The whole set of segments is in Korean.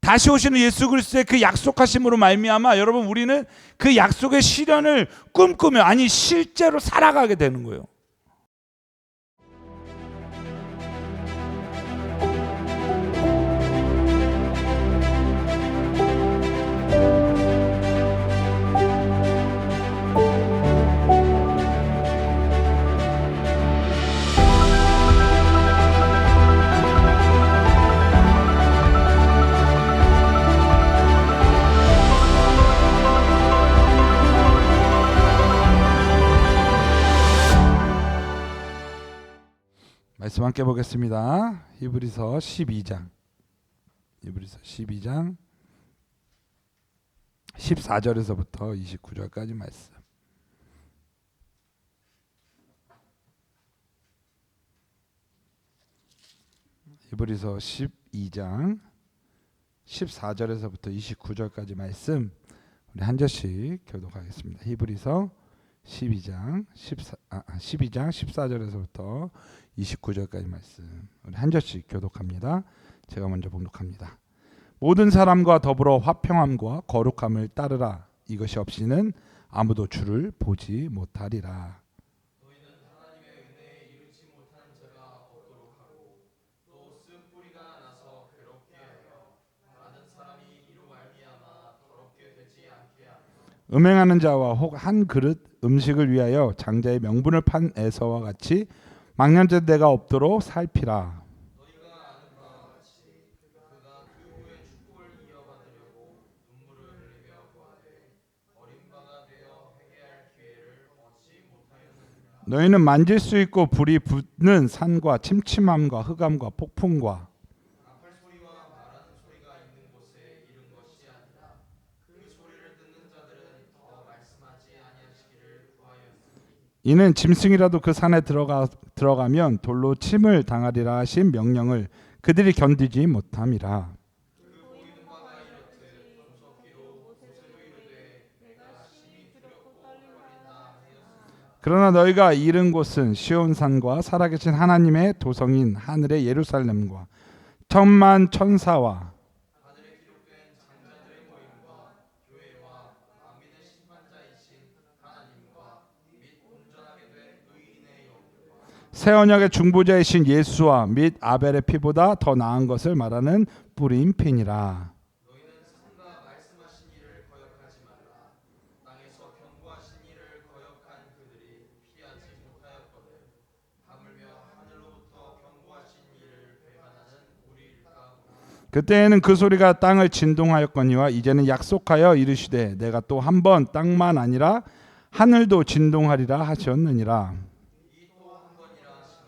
다시 오시는 예수 그리스도의 그 약속하심으로 말미암아 여러분 우리는 그 약속의 실현을 꿈꾸며 아니 실제로 살아가게 되는 거예요. 말씀 함께 보겠습니다. 히브리서 12장 14절에서부터 29절까지 말씀. 히브리서 12장 14절에서부터 29절까지 말씀 우리 한 절씩 교독하겠습니다. 히브리서 12장 14절에서부터 29절까지 말씀 우리 한 절씩 교독합니다. 제가 먼저 봉독합니다. 모든 사람과 더불어 화평함과 거룩함을 따르라. 이것이 없이는 아무도 주를 보지 못하리라. 너희는 하나님의 은혜에 이르지 못한 자가 없도록 하고 또 쓴 뿌리가 나서 괴롭게 하여 많은 사람이 이로 말미암아 더럽게 되지 않게 하며 음행하는 자와 혹 한 그릇 음식을 위하여 장자의 명분을 판 에서와 같이 망령된 데가 없도록 살피라. 너희가 아는 바와 같이 그가 그 후에 축복을 이어받으려고 눈물을 흘리며 구하되 어린 바가 되어 회개할 기회를 얻지 못하였느니라. 너희는 만질 수 있고 불이 붙는 산과 침침함과 흑암과 폭풍과 나팔 소리와 말하는 소리가 있는 곳에 이른 것이 아니라 그 소리를 듣는 자들은 더 말씀하지 아니하시기를 구하였으니 이는 짐승이라도 그 산에 들어가면 돌로 침을 당하리라 하신 명령을 그들이 견디지 못함이라. 그 보이는 바가 이렇듯 무섭기로 모세로 이르되 내가 심히 두렵고 떨린다 하였으니 그러나 너희가 이른 곳은 시온산과 살아계신 하나님의 도성인 하늘의 예루살렘과 천만 천사와 하늘에 기록된 장자들의 모임과 교회와 만민의 심판자이신 하나님과 및 온전하게 된 의인의 영들과 새 언약의 중보자이신 예수와 및 아벨의 피보다 더 나은 것을 말하는 뿌린 피니라. 너희는 산과 말씀하신 이를 거역하지 말라. 땅에서 경고하신 이를 거역한 그들이 피하지 못하였거늘 하물며 하늘로부터 경고하신 이를 배반하는 우리일까. 그때에는 그 소리가 땅을 진동하였거니와 이제는 약속하여 이르시되 내가 또 한 번 땅만 아니라 하늘도 진동하리라 하셨느니라. 이 또 한 번이라 하심은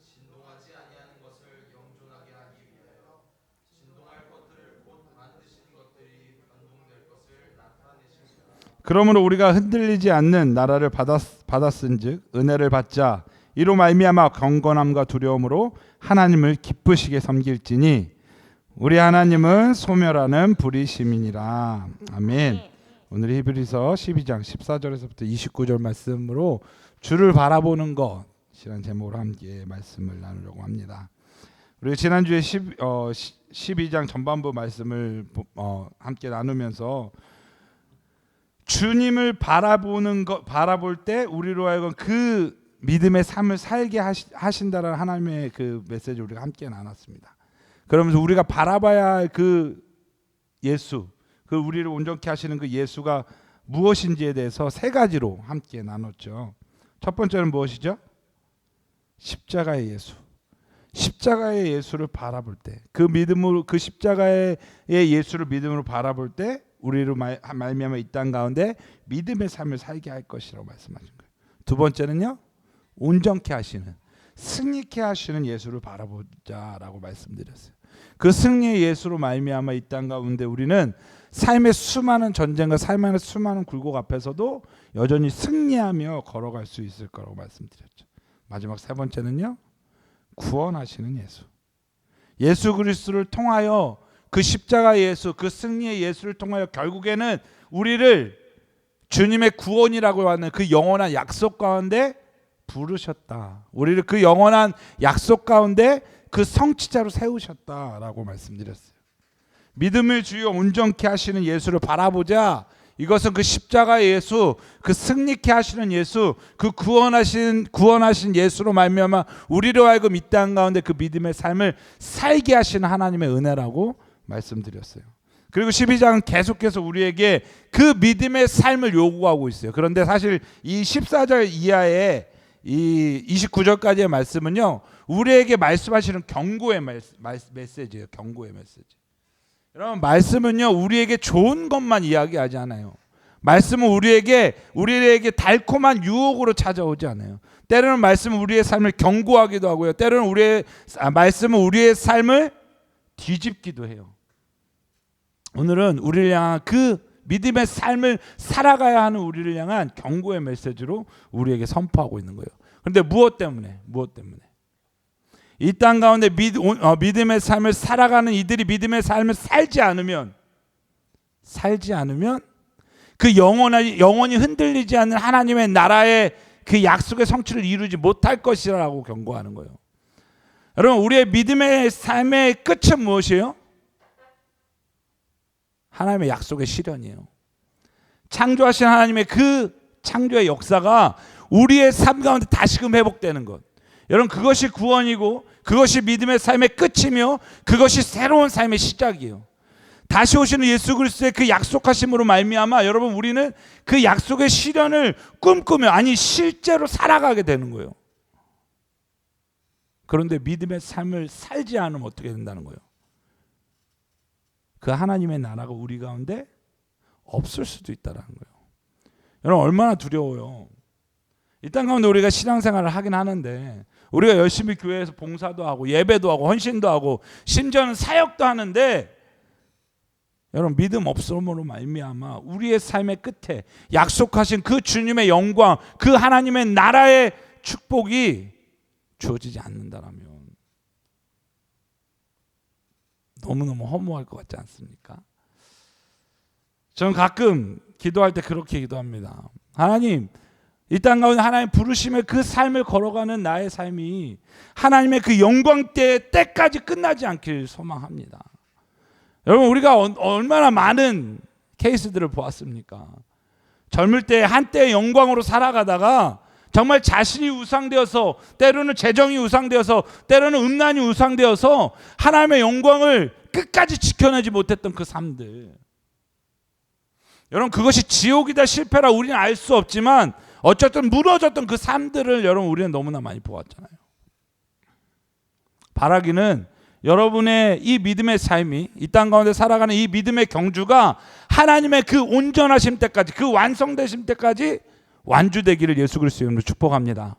진동하지 아니하는 것을 영존하게 하기 위하여 진동할 것들을 곧 만드신 것들이 변동될 것을 나타내심이라. 그러므로 우리가 흔들리지 않는 나라를 받았은즉 은혜를 받자. 이로 말미암아 경건함과 두려움으로 하나님을 기쁘시게 섬길지니 우리 하나님은 소멸하는 불의심이니라. 아멘. 오늘 히브리서 12장 14절에서부터 29절 말씀으로 주를 바라보는 것이라는 제목으로 함께 말씀을 나누려고 합니다. 우리 지난주에 12장 전반부 말씀을 함께 나누면서 주님을 바라볼 때 우리로 하여금 그 믿음의 삶을 살게 하신다는 하나님의 그 메시지 우리가 함께 나눴습니다. 그러면서 우리가 바라봐야 할 그 예수, 그 우리를 온전케 하시는 그 예수가 무엇인지에 대해서 세 가지로 함께 나눴죠. 첫 번째는 무엇이죠? 십자가의 예수. 십자가의 예수를 바라볼 때, 그 믿음으로 그 십자가의 예수를 믿음으로 바라볼 때 우리로 말미암아 이 땅 가운데 믿음의 삶을 살게 할 것이라고 말씀하신 거예요. 두 번째는요, 온전케 하시는, 승리케 하시는 예수를 바라보자라고 말씀드렸어요. 그 승리의 예수로 말미암아 이 땅 가운데 우리는 삶의 수많은 전쟁과 삶의 수많은 굴곡 앞에서도 여전히 승리하며 걸어갈 수 있을 거라고 말씀드렸죠. 마지막 세 번째는요, 구원하시는 예수. 예수 그리스도를 통하여 그 십자가 예수, 그 승리의 예수를 통하여 결국에는 우리를 주님의 구원이라고 하는 그 영원한 약속 가운데 부르셨다. 우리를 그 영원한 약속 가운데 그 성취자로 세우셨다라고 말씀드렸어요. 믿음의 주요 온전케 하시는 예수를 바라보자. 이것은 그 십자가의 예수, 그 승리케 하시는 예수, 그 구원하신 예수로 말미암아 우리로 하여금 이 땅 가운데 그 믿음의 삶을 살게 하시는 하나님의 은혜라고 말씀드렸어요. 그리고 12장은 계속해서 우리에게 그 믿음의 삶을 요구하고 있어요. 그런데 사실 이 14절 이하의 이 29절까지의 말씀은요, 우리에게 말씀하시는 경고의 메시지예요. 경고의 메시지. 여러분, 말씀은요 우리에게 좋은 것만 이야기하지 않아요. 말씀은 우리에게 달콤한 유혹으로 찾아오지 않아요. 때로는 말씀은 우리의 삶을 경고하기도 하고요. 때로는 말씀은 우리의 삶을 뒤집기도 해요. 오늘은 우리를 향한 그 믿음의 삶을 살아가야 하는 우리를 향한 경고의 메시지로 우리에게 선포하고 있는 거예요. 그런데 무엇 때문에? 이 땅 가운데 믿음의 삶을 살아가는 이들이 믿음의 삶을 살지 않으면 그 영원히 흔들리지 않는 하나님의 나라의 그 약속의 성취를 이루지 못할 것이라고 경고하는 거예요. 여러분, 우리의 믿음의 삶의 끝은 무엇이에요? 하나님의 약속의 실현이에요. 창조하신 하나님의 그 창조의 역사가 우리의 삶 가운데 다시금 회복되는 것. 여러분, 그것이 구원이고 그것이 믿음의 삶의 끝이며 그것이 새로운 삶의 시작이에요. 다시 오시는 예수 그리스도의 그 약속하심으로 말미암아 여러분, 우리는 그 약속의 실현을 꿈꾸며, 아니 실제로 살아가게 되는 거예요. 그런데 믿음의 삶을 살지 않으면 어떻게 된다는 거예요? 그 하나님의 나라가 우리 가운데 없을 수도 있다는 거예요. 여러분, 얼마나 두려워요. 이 땅 가운데 우리가 신앙생활을 하긴 하는데, 우리가 열심히 교회에서 봉사도 하고 예배도 하고 헌신도 하고 심지어는 사역도 하는데, 여러분, 믿음 없음으로 말미암아 우리의 삶의 끝에 약속하신 그 주님의 영광, 그 하나님의 나라의 축복이 주어지지 않는다라면 너무너무 허무할 것 같지 않습니까? 저는 가끔 기도할 때 그렇게 기도합니다. 하나님, 이 땅 가운데 하나님 부르심의 그 삶을 걸어가는 나의 삶이 하나님의 그 영광 때까지 끝나지 않길 소망합니다. 여러분, 우리가 얼마나 많은 케이스들을 보았습니까? 젊을 때 한때의 영광으로 살아가다가 정말 자신이 우상되어서, 때로는 재정이 우상되어서, 때로는 음란이 우상되어서 하나님의 영광을 끝까지 지켜내지 못했던 그 삶들. 여러분, 그것이 지옥이다 실패라 우리는 알 수 없지만 어쨌든 무너졌던 그 삶들을 여러분, 우리는 너무나 많이 보았잖아요. 바라기는 여러분의 이 믿음의 삶이, 이 땅 가운데 살아가는 이 믿음의 경주가 하나님의 그 온전하심 때까지, 그 완성되심 때까지 완주되기를 예수 그리스도의 이름으로 축복합니다.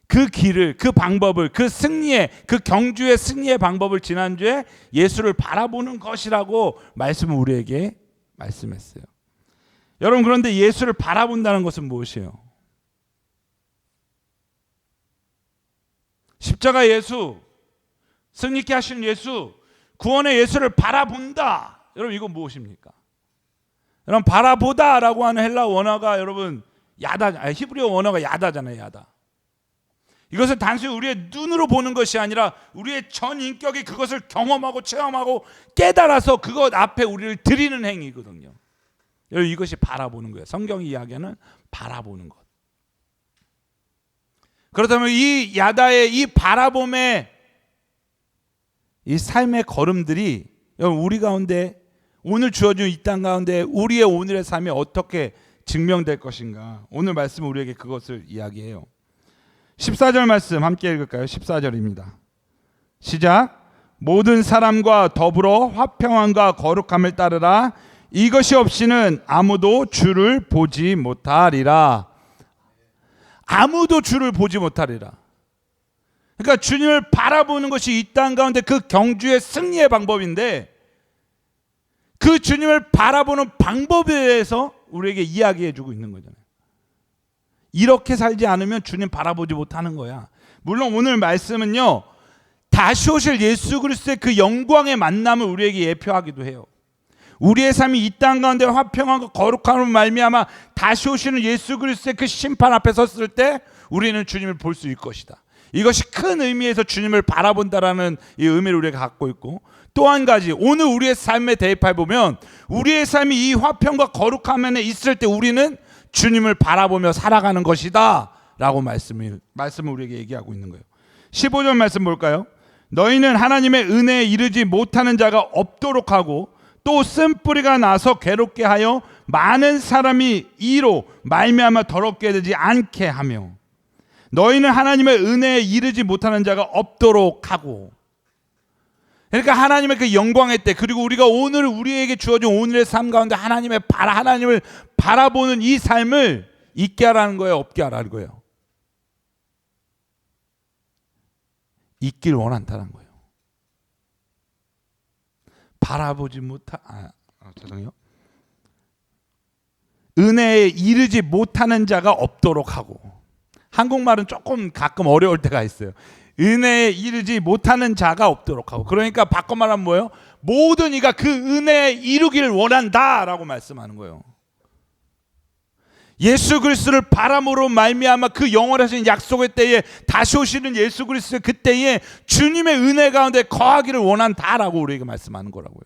그 길을, 그 방법을, 그 승리의, 그 경주의 승리의 방법을 지난주에 예수를 바라보는 것이라고 말씀을 우리에게 말씀했어요. 여러분, 그런데 예수를 바라본다는 것은 무엇이에요? 십자가 예수, 승리케 하신 예수, 구원의 예수를 바라본다. 여러분, 이건 무엇입니까? 여러분, 바라보다라고 하는 헬라 원어가 여러분 히브리어 원어가 야다잖아요. 야다. 이것은 단순히 우리의 눈으로 보는 것이 아니라 우리의 전 인격이 그것을 경험하고 체험하고 깨달아서 그것 앞에 우리를 드리는 행위거든요. 여러분, 이것이 바라보는 거예요. 성경이 이야기하는 바라보는 것. 그렇다면 이 야다의 이 바라봄의 이 삶의 걸음들이 여러분, 우리 가운데 오늘 주어진 이 땅 가운데 우리의 오늘의 삶이 어떻게 증명될 것인가, 오늘 말씀은 우리에게 그것을 이야기해요. 14절 말씀 함께 읽을까요? 14절입니다. 시작. 모든 사람과 더불어 화평함과 거룩함을 따르라. 이것이 없이는 아무도 주를 보지 못하리라. 아무도 주를 보지 못하리라. 그러니까 주님을 바라보는 것이 이 땅 가운데 그 경주의 승리의 방법인데, 그 주님을 바라보는 방법에 대해서 우리에게 이야기해 주고 있는 거잖아요. 이렇게 살지 않으면 주님 바라보지 못하는 거야. 물론 오늘 말씀은요, 다시 오실 예수 그리스도의 그 영광의 만남을 우리에게 예표하기도 해요. 우리의 삶이 이 땅 가운데 화평하고 거룩함으로 말미암아 다시 오시는 예수 그리스도의 그 심판 앞에 섰을 때 우리는 주님을 볼 수 있을 것이다. 이것이 큰 의미에서 주님을 바라본다라는 이 의미를 우리가 갖고 있고, 또 한 가지, 오늘 우리의 삶에 대입해 보면 우리의 삶이 이 화평과 거룩함 안에 있을 때 우리는 주님을 바라보며 살아가는 것이다 라고 말씀을 우리에게 얘기하고 있는 거예요. 15절 말씀 볼까요? 너희는 하나님의 은혜에 이르지 못하는 자가 없도록 하고 또 쓴뿌리가 나서 괴롭게 하여 많은 사람이 이로 말미암아 더럽게 되지 않게 하며 너희는 하나님의 은혜에 이르지 못하는 자가 없도록 하고. 그러니까 하나님의 그 영광의 때, 그리고 우리가 오늘 우리에게 주어진 오늘의 삶 가운데 하나님을 바라보는 이 삶을 있게 하라는 거예요, 없게 하라는 거예요? 있길 원한다는 거예요. 바라보지 죄송해요. 은혜에 이르지 못하는 자가 없도록 하고. 한국말은 조금 가끔 어려울 때가 있어요. 은혜에 이르지 못하는 자가 없도록 하고. 그러니까 바꿔 말하면 뭐예요? 모든 이가 그 은혜에 이루기를 원한다라고 말씀하는 거예요. 예수 그리스도를 바람으로 말미암아 그 영원하신 약속의 때에 다시 오시는 예수 그리스도의 그 때에 주님의 은혜 가운데 거하기를 원한다라고 우리에게 말씀하는 거라고요.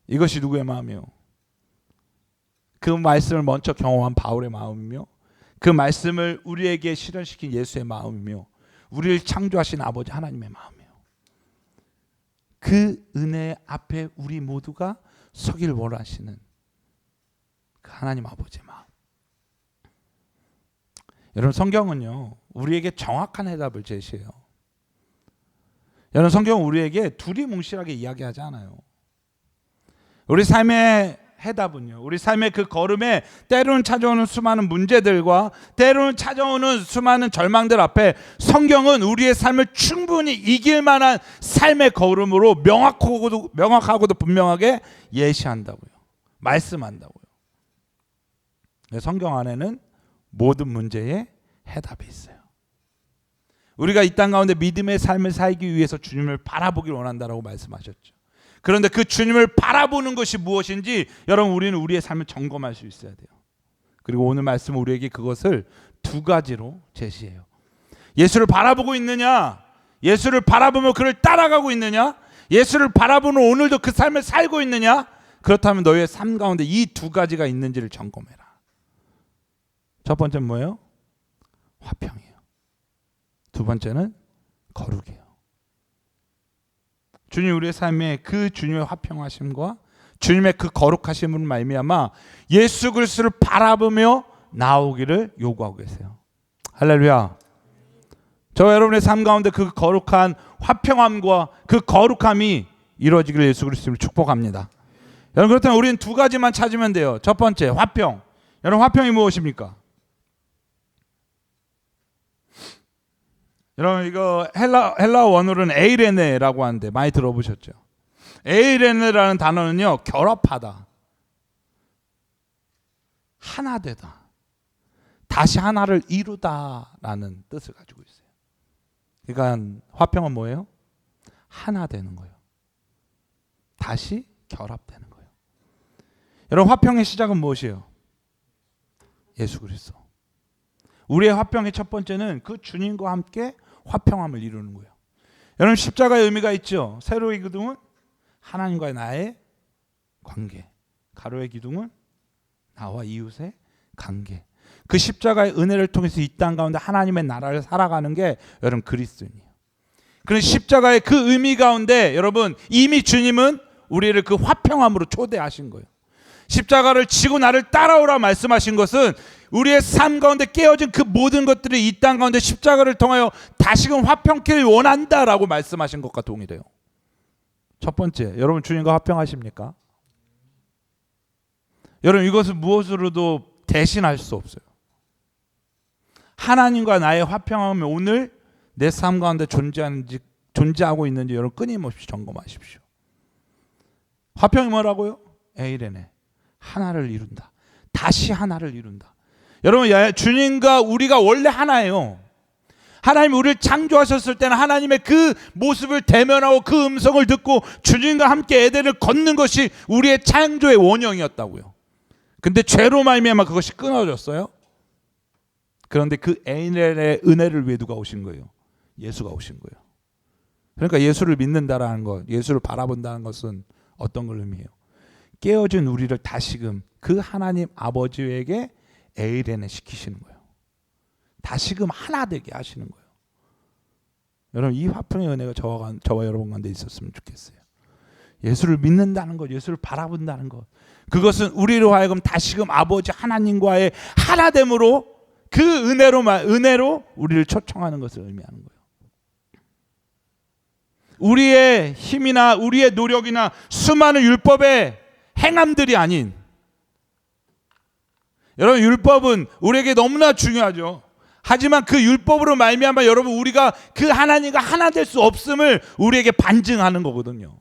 이것이 누구의 마음이요? 그 말씀을 먼저 경험한 바울의 마음이며 그 말씀을 우리에게 실현시킨 예수의 마음이며 우리를 창조하신 아버지 하나님의 마음이에요. 그 은혜 앞에 우리 모두가 서길 원하시는 그 하나님 아버지의 마음. 여러분, 성경은요 우리에게 정확한 해답을 제시해요. 여러분, 성경은 우리에게 두리뭉실하게 이야기하지 않아요. 우리 삶의 해답은요, 우리 삶의 그 걸음에 때로는 찾아오는 수많은 문제들과 때로는 찾아오는 수많은 절망들 앞에 성경은 우리의 삶을 충분히 이길 만한 삶의 걸음으로 명확하고도 분명하게 예시한다고요. 말씀한다고요. 성경 안에는 모든 문제에 해답이 있어요. 우리가 이 땅 가운데 믿음의 삶을 살기 위해서 주님을 바라보길 원한다라고 말씀하셨죠. 그런데 그 주님을 바라보는 것이 무엇인지 여러분, 우리는 우리의 삶을 점검할 수 있어야 돼요. 그리고 오늘 말씀은 우리에게 그것을 두 가지로 제시해요. 예수를 바라보고 있느냐? 예수를 바라보며 그를 따라가고 있느냐? 예수를 바라보는 오늘도 그 삶을 살고 있느냐? 그렇다면 너의 삶 가운데 이 두 가지가 있는지를 점검해라. 첫 번째는 뭐예요? 화평이에요. 두 번째는 거룩이에요. 주님, 우리의 삶에 그 주님의 화평하심과 주님의 그 거룩하심을 말미암아 예수 그리스도를 바라보며 나오기를 요구하고 계세요. 할렐루야. 저 여러분의 삶 가운데 그 거룩한 화평함과 그 거룩함이 이루어지기를 예수 그리스도를 축복합니다. 여러분, 그렇다면 우리는 두 가지만 찾으면 돼요. 첫 번째, 화평. 여러분, 화평이 무엇입니까? 여러분, 이거 헬라 원어로는 에이레네라고 하는데 많이 들어보셨죠? 에이레네라는 단어는요, 결합하다, 하나 되다, 다시 하나를 이루다라는 뜻을 가지고 있어요. 그러니까 화평은 뭐예요? 하나 되는 거예요. 다시 결합되는 거예요. 여러분, 화평의 시작은 무엇이에요? 예수 그리스도. 우리의 화평의 첫 번째는 그 주님과 함께 화평함을 이루는 거예요. 여러분, 십자가의 의미가 있죠. 세로의 기둥은 하나님과의 나의 관계, 가로의 기둥은 나와 이웃의 관계. 그 십자가의 은혜를 통해서 이 땅 가운데 하나님의 나라를 살아가는 게 여러분 그리스도인이에요. 그런 십자가의 그 의미 가운데 여러분 이미 주님은 우리를 그 화평함으로 초대하신 거예요. 십자가를 지고 나를 따라오라 말씀하신 것은 우리의 삶 가운데 깨어진 그 모든 것들이 이 땅 가운데 십자가를 통하여 다시금 화평케를 원한다라고 말씀하신 것과 동일해요. 첫 번째, 여러분 주님과 화평하십니까? 여러분, 이것은 무엇으로도 대신할 수 없어요. 하나님과 나의 화평함이 오늘 내 삶 가운데 존재하고 있는지 여러분 끊임없이 점검하십시오. 화평이 뭐라고요? 에이레네, 하나를 이룬다, 다시 하나를 이룬다. 여러분, 주님과 우리가 원래 하나예요. 하나님 우리를 창조하셨을 때는 하나님의 그 모습을 대면하고 그 음성을 듣고 주님과 함께 에덴을 걷는 것이 우리의 창조의 원형이었다고요. 근데 죄로 말미암아 그것이 끊어졌어요. 그런데 그 에덴의 은혜를 위해 누가 오신 거예요? 예수가 오신 거예요. 그러니까 예수를 믿는다라는 것, 예수를 바라본다는 것은 어떤 걸 의미해요? 깨어진 우리를 다시금 그 하나님 아버지에게 에이레네 시키시는 거예요. 다시금 하나 되게 하시는 거예요. 여러분, 이 화평의 은혜가 저와 여러분 가운데 있었으면 좋겠어요. 예수를 믿는다는 것, 예수를 바라본다는 것, 그것은 우리로 하여금 다시금 아버지 하나님과의 하나됨으로 그 은혜로 우리를 초청하는 것을 의미하는 거예요. 우리의 힘이나 우리의 노력이나 수많은 율법의 행함들이 아닌, 여러분, 율법은 우리에게 너무나 중요하죠. 하지만 그 율법으로 말미암아 여러분, 우리가 그 하나님과 하나 될 수 없음을 우리에게 반증하는 거거든요.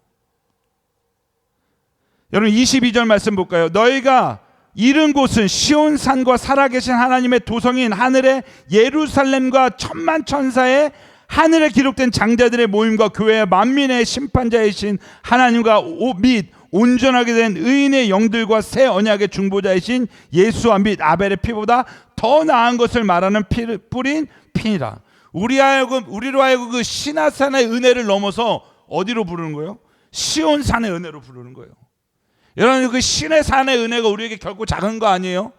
여러분, 22절 말씀 볼까요? 너희가 이른 곳은 시온산과 살아계신 하나님의 도성인 하늘의 예루살렘과 천만 천사의 하늘에 기록된 장자들의 모임과 교회의 만민의 심판자이신 하나님과 및 온전하게 된 의인의 영들과 새 언약의 중보자이신 예수와 및 아벨의 피보다 더 나은 것을 말하는 뿌린 피니라. 우리로 하여금 그 시나산의 은혜를 넘어서 어디로 부르는 거예요? 시온산의 은혜로 부르는 거예요. 여러분, 그 신의 산의 은혜가 우리에게 결코 작은 거 아니에요?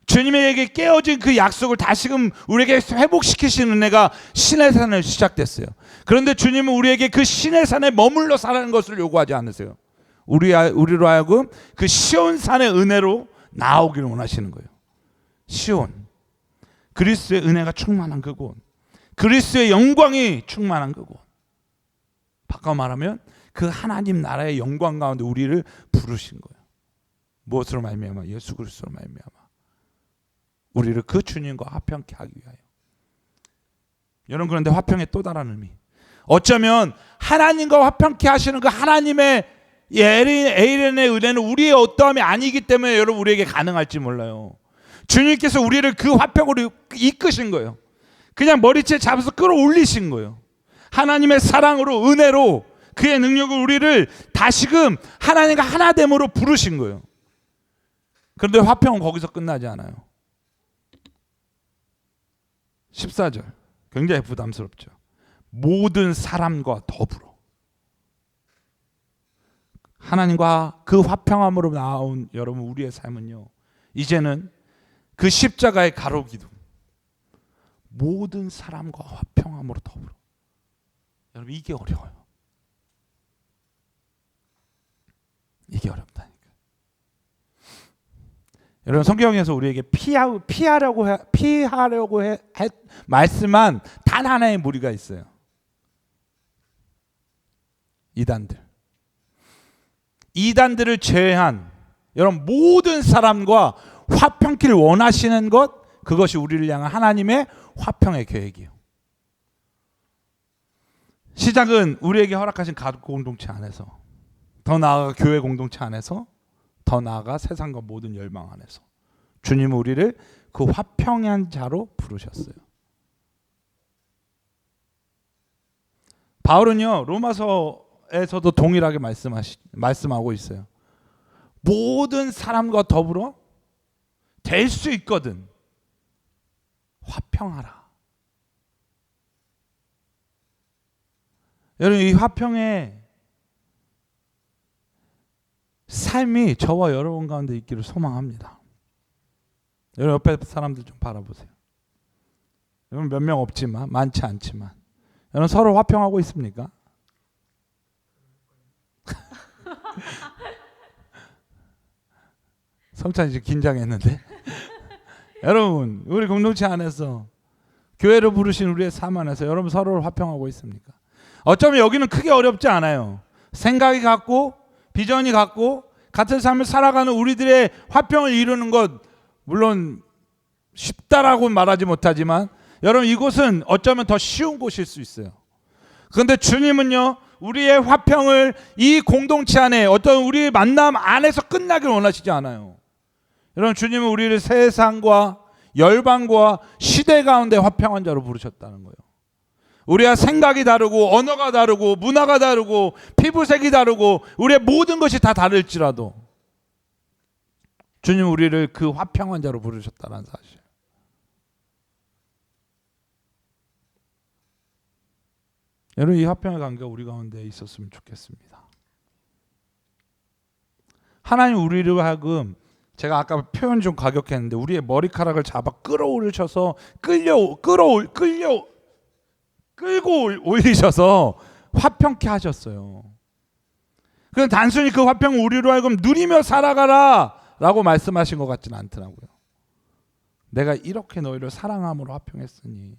주님에게 깨어진 그 약속을 다시금 우리에게 회복시키시는 은혜가 신의 산에 시작됐어요. 그런데 주님은 우리에게 그 신의 산에 머물러 살라는 것을 요구하지 않으세요. 우리로 하여금 그 시온산의 은혜로 나오기를 원하시는 거예요. 시온, 그리스도의 은혜가 충만한 그곳, 그리스도의 영광이 충만한 그곳. 바꿔 말하면 그 하나님 나라의 영광 가운데 우리를 부르신 거예요. 무엇으로 말미암아? 예수 그리스도로 말미암아 우리를 그 주님과 화평케 하기 위하여. 여러분, 그런데 화평의 또 다른 의미, 어쩌면 하나님과 화평케 하시는 그 하나님의 에이렌의 은혜는 우리의 어떠함이 아니기 때문에 여러분, 우리에게 가능할지 몰라요. 주님께서 우리를 그 화평으로 이끄신 거예요. 그냥 머리채 잡아서 끌어올리신 거예요. 하나님의 사랑으로, 은혜로, 그의 능력을 우리를 다시금 하나님과 하나됨으로 부르신 거예요. 그런데 화평은 거기서 끝나지 않아요. 14절 굉장히 부담스럽죠. 모든 사람과 더불어. 하나님과 그 화평함으로 나온 여러분, 우리의 삶은요, 이제는 그 십자가의 가로기둥, 모든 사람과 화평함으로 더불어. 여러분, 이게 어려워요. 이게 어렵다니까. 여러분, 성경에서 우리에게 피하려고 말씀한 단 하나의 무리가 있어요. 이단들을 제외한 여러분 모든 사람과 화평키를 원하시는 것, 그것이 우리를 향한 하나님의 화평의 계획이에요. 시작은 우리에게 허락하신 가족 공동체 안에서, 더 나아가 교회 공동체 안에서, 더 나아가 세상과 모든 열망 안에서 주님은 우리를 그 화평한 자로 부르셨어요. 바울은요, 로마서에서도 동일하게 말씀하고 있어요. 모든 사람과 더불어 될 수 있거든 화평하라. 여러분, 이 화평의 삶이 저와 여러분 가운데 있기를 소망합니다. 여러분, 옆에 사람들 좀 바라보세요. 여러분, 몇 명 없지만, 많지 않지만, 여러분 서로 화평하고 있습니까? 성찬이 지금 긴장했는데. 여러분, 우리 공동체 안에서, 교회로 부르신 우리의 삶 안에서 여러분 서로를 화평하고 있습니까? 어쩌면 여기는 크게 어렵지 않아요. 생각이 같고 비전이 같고 같은 삶을 살아가는 우리들의 화평을 이루는 것, 물론 쉽다라고 말하지 못하지만 여러분, 이곳은 어쩌면 더 쉬운 곳일 수 있어요. 그런데 주님은요, 우리의 화평을 이 공동체 안에, 어떤 우리의 만남 안에서 끝나길 원하시지 않아요. 여러분, 주님은 우리를 세상과 열방과 시대 가운데 화평한 자로 부르셨다는 거예요. 우리가 생각이 다르고 언어가 다르고 문화가 다르고 피부색이 다르고 우리의 모든 것이 다 다를지라도 주님 우리를 그 화평한 자로 부르셨다는 사실. 여러분, 이 화평의 관계가 우리 가운데 있었으면 좋겠습니다. 하나님 우리를 하여금, 제가 아까 표현 좀 과격했는데, 우리의 머리카락을 잡아 끌어올리셔서 끌고 올리셔서 화평케 하셨어요. 그냥 단순히 그 화평을 우리로 하여금 누리며 살아가라 라고 말씀하신 것 같지는 않더라고요. 내가 이렇게 너희를 사랑함으로 화평했으니,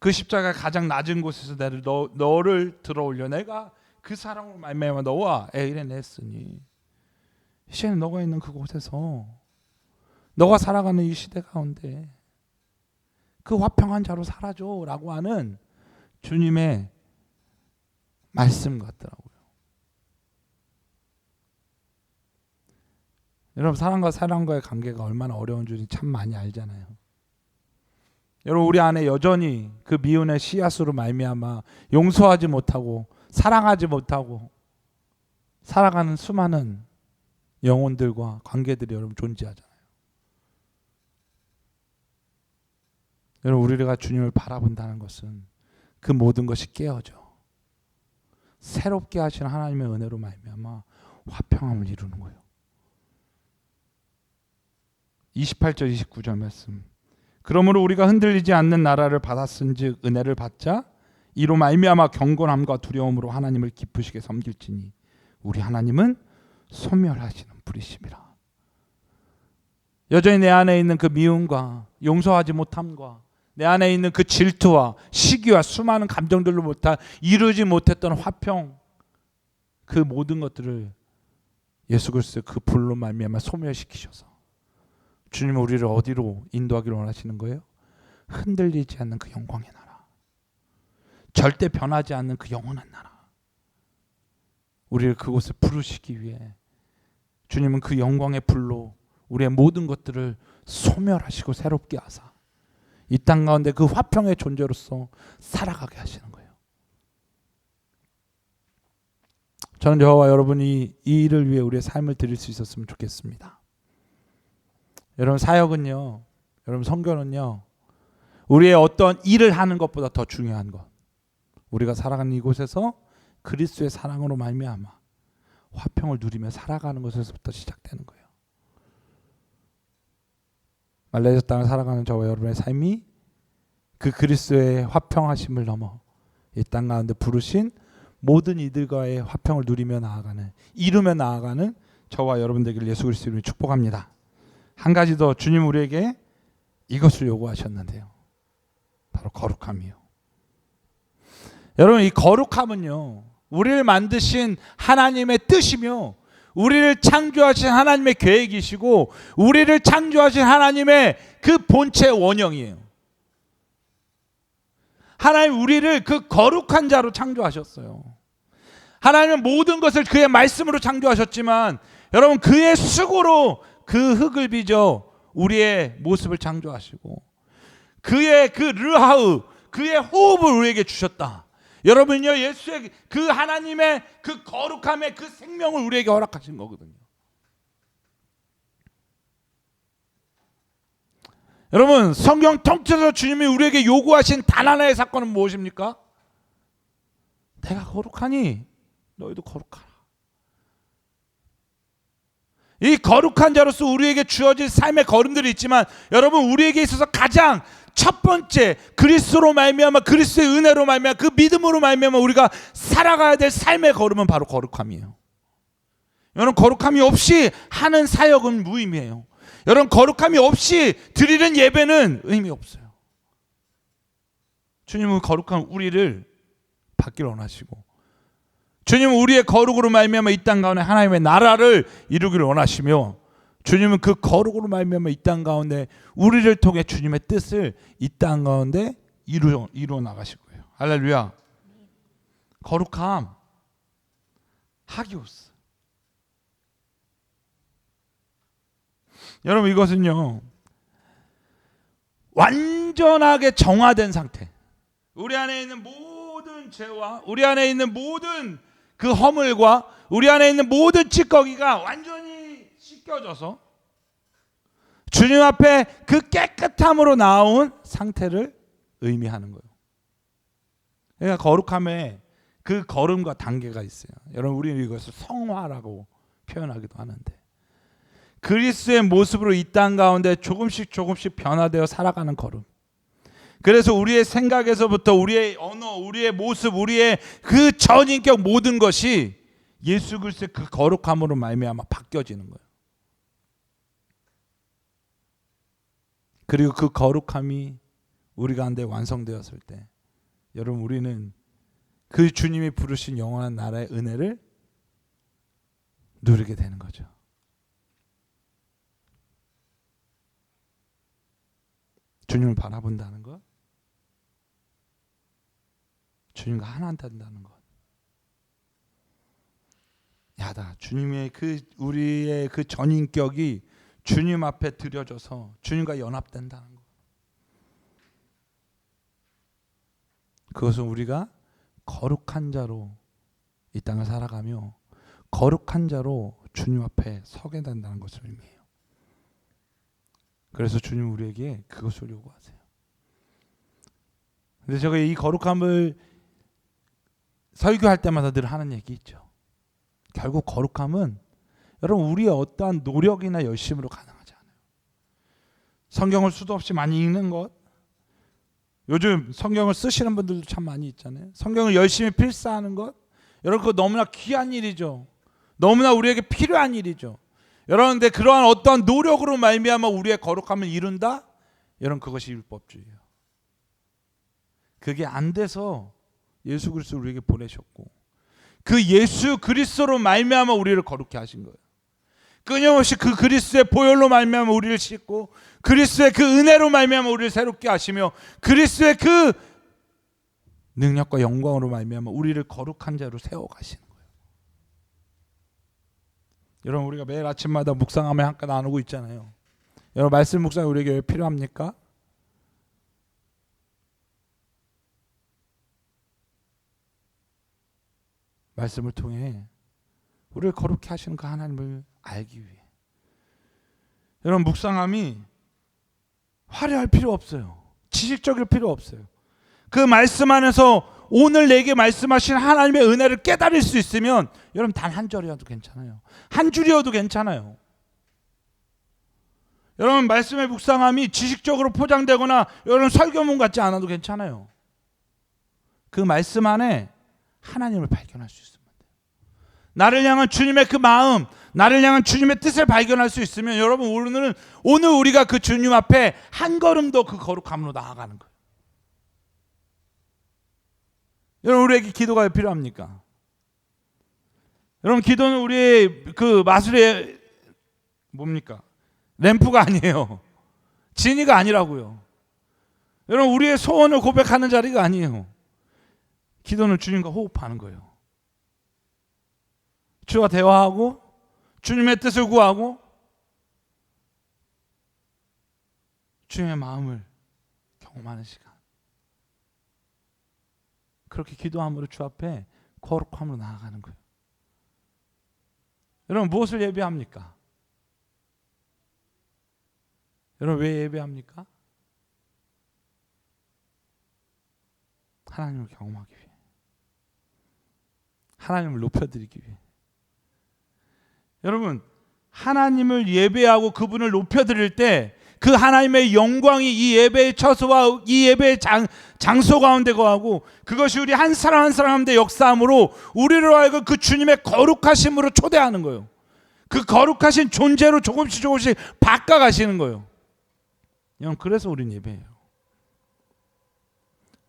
그 십자가 가장 낮은 곳에서 너를 들어올려 내가 그 사랑으로 말미암아 너와 애인했으니, 이제는 너가 있는 그곳에서, 너가 살아가는 이 시대 가운데 그 화평한 자로 살아줘 라고 하는 주님의 말씀 같더라고요. 여러분, 사람과 사람과의 관계가 얼마나 어려운 줄 참 많이 알잖아요. 여러분, 우리 안에 여전히 그 미운의 씨앗으로 말미암아 용서하지 못하고 사랑하지 못하고 살아가는 수많은 영혼들과 관계들이 여러분 존재하잖아요. 여러분, 우리가 주님을 바라본다는 것은 그 모든 것이 깨어져 새롭게 하시는 하나님의 은혜로 말미암아 화평함을 이루는 거예요. 28절 29절 말씀. 그러므로 우리가 흔들리지 않는 나라를 받았은즉 은혜를 받자 이로 말미암아 경건함과 두려움으로 하나님을 기쁘시게 섬길지니 우리 하나님은 소멸하시는 분이심이라. 여전히 내 안에 있는 그 미움과 용서하지 못함과 내 안에 있는 그 질투와 시기와 수많은 감정들로 이루지 못했던 화평, 그 모든 것들을 예수 그리스도의 그 불로 말미암아 소멸시키셔서 주님은 우리를 어디로 인도하기를 원하시는 거예요? 흔들리지 않는 그 영광의 나라, 절대 변하지 않는 그 영원한 나라, 우리를 그곳에 부르시기 위해 주님은 그 영광의 불로 우리의 모든 것들을 소멸하시고 새롭게 하사 이 땅 가운데 그 화평의 존재로서 살아가게 하시는 거예요. 저는 저와 여러분이 이 일을 위해 우리의 삶을 드릴 수 있었으면 좋겠습니다. 여러분, 사역은요, 여러분 선교는요, 우리의 어떤 일을 하는 것보다 더 중요한 것, 우리가 살아가는 이곳에서 그리스도의 사랑으로 말미암아 화평을 누리며 살아가는 것에서부터 시작되는 거예요. 말레이시아 땅을 살아가는 저와 여러분의 삶이 그 그리스도의 화평하심을 넘어 이 땅 가운데 부르신 모든 이들과의 화평을 누리며 나아가는, 이루며 나아가는 저와 여러분 되기를 예수 그리스도 이름으로 축복합니다. 한 가지 더, 주님 우리에게 이것을 요구하셨는데요, 바로 거룩함이요. 여러분, 이 거룩함은요, 우리를 만드신 하나님의 뜻이며 우리를 창조하신 하나님의 계획이시고 우리를 창조하신 하나님의 그 본체의 원형이에요. 하나님 우리를 그 거룩한 자로 창조하셨어요. 하나님은 모든 것을 그의 말씀으로 창조하셨지만 여러분, 그의 수고로 그 흙을 빚어 우리의 모습을 창조하시고 그의 그 르하우, 그의 호흡을 우리에게 주셨다. 여러분요, 예수의 그 하나님의 그 거룩함의 그 생명을 우리에게 허락하신 거거든요. 여러분, 성경 통째로 주님이 우리에게 요구하신 단 하나의 사건은 무엇입니까? 내가 거룩하니 너희도 거룩하라. 이 거룩한 자로서 우리에게 주어질 삶의 걸음들이 있지만 여러분, 우리에게 있어서 가장 첫 번째 그리스도로 말미암아, 그리스도의 은혜로 말미암아, 그 믿음으로 말미암아 우리가 살아가야 될 삶의 걸음은 바로 거룩함이에요. 여러분, 거룩함이 없이 하는 사역은 무의미해요. 여러분, 거룩함이 없이 드리는 예배는 의미 없어요. 주님은 거룩한 우리를 받기를 원하시고 주님은 우리의 거룩으로 말미암아 이 땅 가운데 하나님의 나라를 이루기를 원하시며 주님은 그 거룩으로 말미암아 이 땅 가운데 우리를 통해 주님의 뜻을 이 땅 가운데 이루어 나가실 거예요. 할렐루야. 거룩함, 하기오스. 여러분, 이것은요, 완전하게 정화된 상태, 우리 안에 있는 모든 죄와 우리 안에 있는 모든 그 허물과 우리 안에 있는 모든 찌꺼기가 완전히 씻겨져서 주님 앞에 그 깨끗함으로 나온 상태를 의미하는 거예요. 그러니까 거룩함에 그 걸음과 단계가 있어요. 여러분 우리는 이것을 성화라고 표현하기도 하는데 그리스도의 모습으로 이 땅 가운데 조금씩 변화되어 살아가는 걸음. 그래서 우리의 생각에서부터 우리의 언어, 우리의 모습, 우리의 그 전인격 모든 것이 예수 그리스도의 그 거룩함으로 말미암아 바뀌어지는 거예요. 그리고 그 거룩함이 우리 가운데 완성되었을 때 여러분 우리는 그 주님이 부르신 영원한 나라의 은혜를 누리게 되는 거죠. 주님을 바라본다는 것, 주님과 하나 된다는 것. 야다 주님의 그 우리의 그 전인격이 주님 앞에 드려져서 주님과 연합된다는 것. 그것은 우리가 거룩한 자로 이 땅을 살아가며 거룩한 자로 주님 앞에 서게 된다는 것을 의미해요. 그래서 주님 우리에게 그것을 요구하세요. 근데 제가 이 거룩함을 설교할 때마다 늘 하는 얘기 있죠. 결국 거룩함은 여러분 우리의 어떠한 노력이나 열심으로 가능하지 않아요. 성경을 수도 없이 많이 읽는 것, 요즘 성경을 쓰시는 분들도 참 많이 있잖아요. 성경을 열심히 필사하는 것, 여러분 그거 너무나 귀한 일이죠. 너무나 우리에게 필요한 일이죠. 여러분 근데 그러한 어떠한 노력으로 말미암아 우리의 거룩함을 이룬다? 여러분 그것이 율법주의예요. 그게 안 돼서 예수 그리스도를 우리에게 보내셨고 그 예수 그리스도로 말미암아 우리를 거룩해 하신 거예요. 끊임없이 그 그리스도의 보혈로 말미암아 우리를 씻고 그리스도의 그 은혜로 말미암아 우리를 새롭게 하시며 그리스도의 그 능력과 영광으로 말미암아 우리를 거룩한 자로 세워 가시는 거예요. 여러분 우리가 매일 아침마다 묵상하며 함께 나누고 있잖아요. 여러분 말씀 묵상이 우리에게 왜 필요합니까? 말씀을 통해 우리를 거룩해 하시는 그 하나님을 알기 위해. 여러분 묵상함이 화려할 필요 없어요. 지식적일 필요 없어요. 그 말씀 안에서 오늘 내게 말씀하신 하나님의 은혜를 깨달을 수 있으면 여러분 단 한 절이어도 괜찮아요. 한 줄이어도 괜찮아요. 여러분 말씀의 묵상함이 지식적으로 포장되거나 여러분 설교문 같지 않아도 괜찮아요. 그 말씀 안에 하나님을 발견할 수 있으면 돼요. 나를 향한 주님의 그 마음, 나를 향한 주님의 뜻을 발견할 수 있으면 여러분 오늘 우리가 그 주님 앞에 한 걸음 더 그 거룩함으로 나아가는 거예요. 여러분 우리에게 기도가 왜 필요합니까? 여러분 기도는 우리의 그 마술의 뭡니까? 램프가 아니에요. 진이가 아니라고요. 여러분 우리의 소원을 고백하는 자리가 아니에요. 기도는 주님과 호흡하는 거예요. 주와 대화하고 주님의 뜻을 구하고 주님의 마음을 경험하는 시간. 그렇게 기도함으로 주 앞에 거룩함으로 나아가는 거예요. 여러분 무엇을 예배합니까? 여러분 왜 예배합니까? 하나님을 경험하기 위해. 하나님을 높여드리기 위해. 여러분 하나님을 예배하고 그분을 높여드릴 때 그 하나님의 영광이 이 예배의 처소와 이 예배의 장소 가운데 거하고 그것이 우리 한 사람 한 사람 가운데 역사함으로 우리로 하여금 그 주님의 거룩하심으로 초대하는 거예요. 그 거룩하신 존재로 조금씩 바꿔가시는 거예요. 여러분 그래서 우린 예배해요.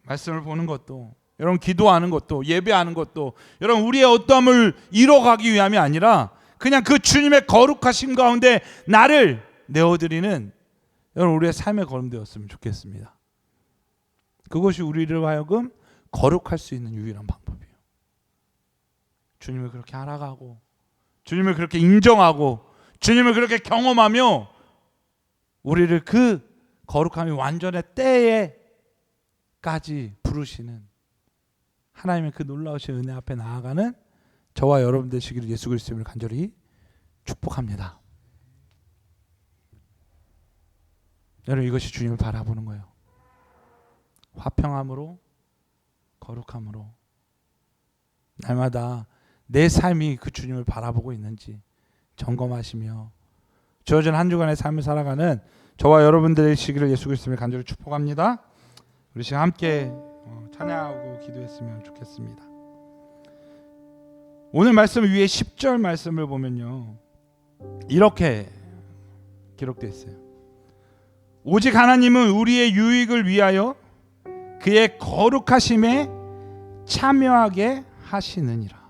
말씀을 보는 것도 여러분 기도하는 것도 예배하는 것도 여러분 우리의 어떠함을 이뤄가기 위함이 아니라 그냥 그 주님의 거룩하심 가운데 나를 내어드리는 여러분 우리의 삶의 걸음되었으면 좋겠습니다. 그것이 우리를 하여금 거룩할 수 있는 유일한 방법이에요. 주님을 그렇게 알아가고 주님을 그렇게 인정하고 주님을 그렇게 경험하며 우리를 그 거룩함이 완전의 때에까지 부르시는 하나님의 그 놀라우신 은혜 앞에 나아가는 저와 여러분 되시기를 예수 그리스도를 간절히 축복합니다. 여러분 이것이 주님을 바라보는 거예요. 화평함으로 거룩함으로 날마다 내 삶이 그 주님을 바라보고 있는지 점검하시며 주어진 한 주간의 삶을 살아가는 저와 여러분들의 시기를 예수 그리스도의 간절히 축복합니다. 우리 시간 함께 찬양하고 기도했으면 좋겠습니다. 오늘 말씀 위에 10절 말씀을 보면요, 이렇게 기록되어 있어요. 오직 하나님은 우리의 유익을 위하여 그의 거룩하심에 참여하게 하시느니라.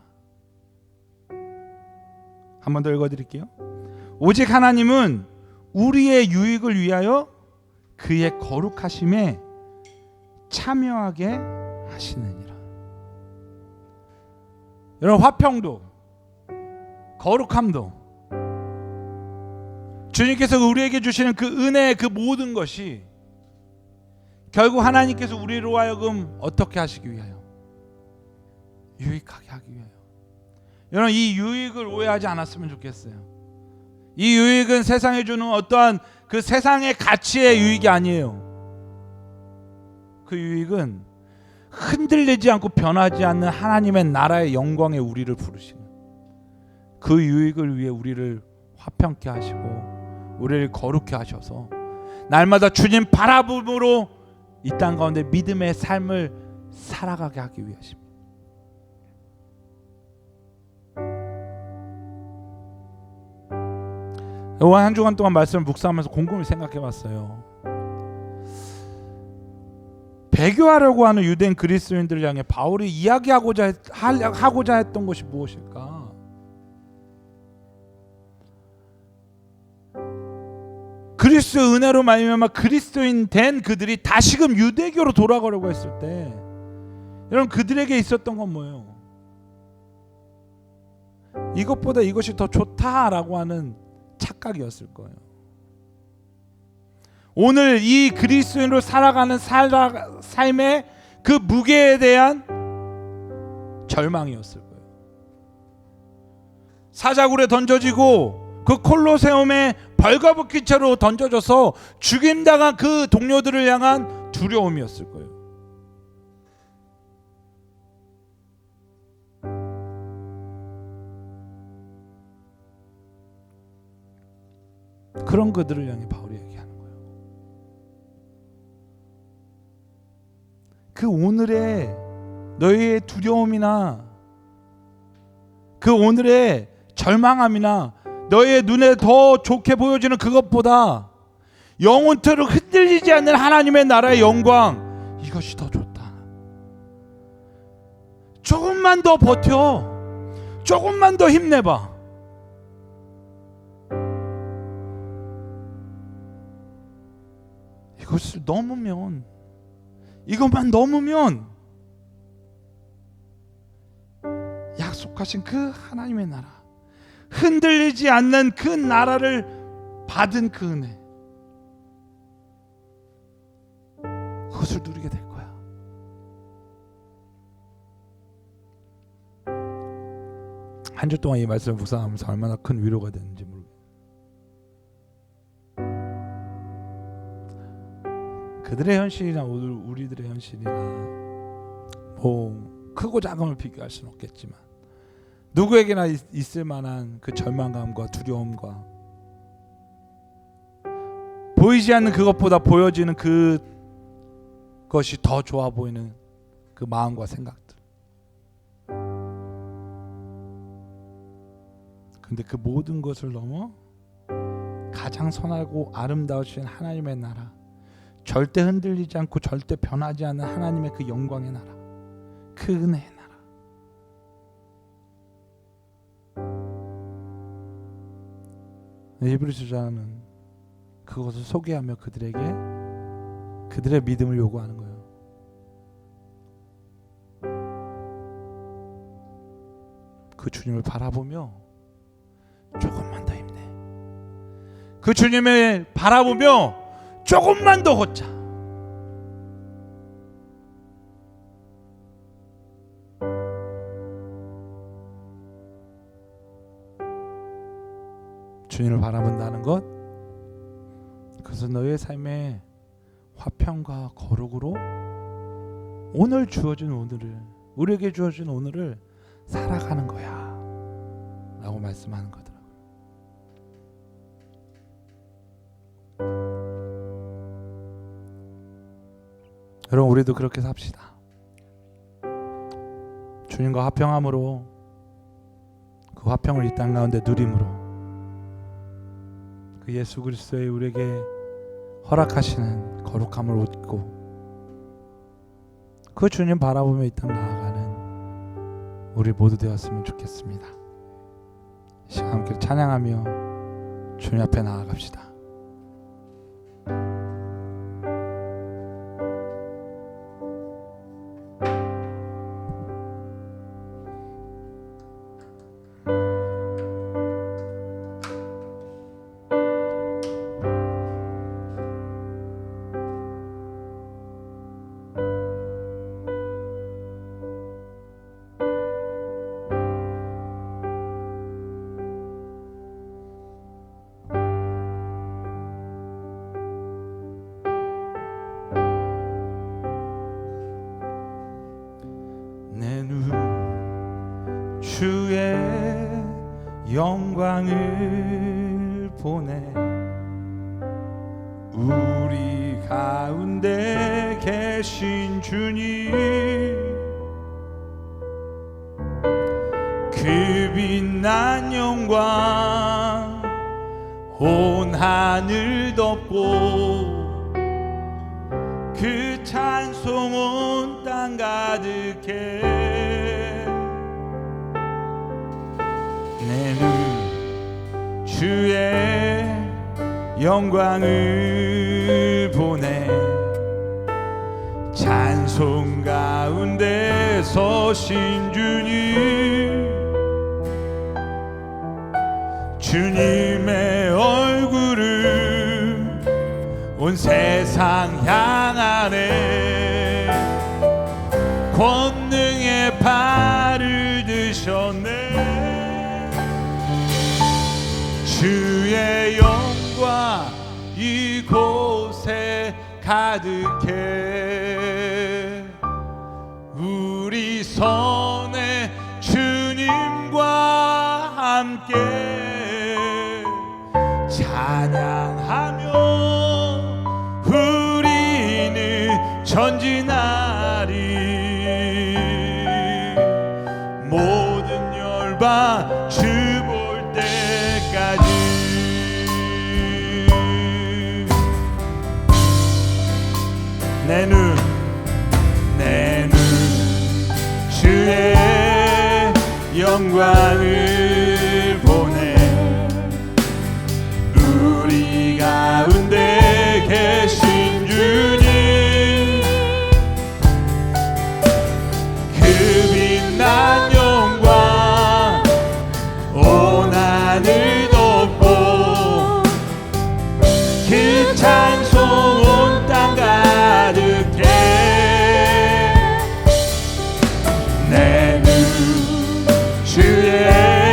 한 번 더 읽어드릴게요. 오직 하나님은 우리의 유익을 위하여 그의 거룩하심에 참여하게 하시느니라. 여러분, 화평도 거룩함도 주님께서 우리에게 주시는 그 은혜의 그 모든 것이 결국 하나님께서 우리로 하여금 어떻게 하시기 위하여? 유익하게 하기 위하여. 여러분, 이 유익을 오해하지 않았으면 좋겠어요. 이 유익은 세상에 주는 어떠한 그 세상의 가치의 유익이 아니에요. 그 유익은 흔들리지 않고 변하지 않는 하나님의 나라의 영광에 우리를 부르시는 그 유익을 위해 우리를 화평케 하시고 우리를 거룩케 하셔서 날마다 주님 바라봄으로 이 땅 가운데 믿음의 삶을 살아가게 하기 위하십니다. 오늘 한 주간 동안 말씀을 묵상하면서 곰곰이 생각해봤어요. 배교하려고 하는 유대인 그리스도인들을 향해 바울이 이야기하고자 했던 것이 무엇일까? 그리스도의 은혜로 말미암아 그리스도인 된 그들이 다시금 유대교로 돌아가려고 했을 때 여러분, 그들에게 있었던 건 뭐예요? 이것보다 이것이 더 좋다라고 하는 착각이었을 거예요. 오늘 이 그리스도인으로 살아가는 삶의 그 무게에 대한 절망이었을 거예요. 사자굴에 던져지고 그 콜로세움에 벌거벗긴 채로 던져져서 죽임당한 그 동료들을 향한 두려움이었을 거예요. 그런 그들을 향해 바울이 얘기하는 거예요. 그 오늘의 너희의 두려움이나 그 오늘의 절망함이나 너희의 눈에 더 좋게 보여지는 그것보다 영원토록 흔들리지 않는 하나님의 나라의 영광, 이것이 더 좋다. 조금만 더 버텨. 조금만 더 힘내봐. 이것을 넘으면, 이것만 넘으면 약속하신 그 하나님의 나라, 흔들리지 않는 그 나라를 받은 그 은혜, 그것을 누리게 될 거야. 한 주 동안 이 말씀을 묵상하면서 얼마나 큰 위로가 됐는지 모르겠어요. 그들의 현실이나 우리들의 현실이나 뭐 크고 작음을 비교할 수는 없겠지만 누구에게나 있을 만한 그 절망감과 두려움과 보이지 않는 그것보다 보여지는 그것이 더 좋아 보이는 그 마음과 생각들. 근데 그 모든 것을 넘어 가장 선하고 아름다우신 하나님의 나라, 절대 흔들리지 않고 절대 변하지 않는 하나님의 그 영광의 나라, 그 은혜의 나라, 히브리서자는 그것을 소개하며 그들에게 그들의 믿음을 요구하는 거예요. 그 주님을 바라보며 조금만 더 힘내. 그 주님을 바라보며 조금만 더 걷자. 주님을 바라본다는 것, 그것은 너의 삶의 화평과 거룩으로 오늘 주어진 오늘을, 우리에게 주어진 오늘을 살아가는 거야 라고 말씀하는 거더라고요. 여러분, 우리도 그렇게 삽시다. 주님과 화평함으로, 그 화평을 이 땅 가운데 누림으로, 그 예수 그리스도의 우리에게 허락하시는 거룩함을 얻고 그 주님 바라보며 이 땅 나아가는 우리 모두 되었으면 좋겠습니다. 이 시간 함께 찬양하며 주님 앞에 나아갑시다. 주의 영광을 보내 우리 가운데 계신 주님, 그 빛난 영광 온 하늘 덮고 그 찬송 온 땅 가득해. 내 눈 주의 영광을 보내 찬송 가운데 서신 주님, 주님의 얼굴을 온 세상 향하네. 권능의 발을 드셨네. 주의 영광 이곳에 가득해. 우리 선에 주님과 함께 찬양하며 우리는 전진하리. 모든 열방 주 볼 때까지. 내 눈 주의 영광을 보내 우리 가운데 계신 주님, 그 빛난 영광 온 하늘 덮고 그 찬송 온 땅 가득해. 내 눈 주의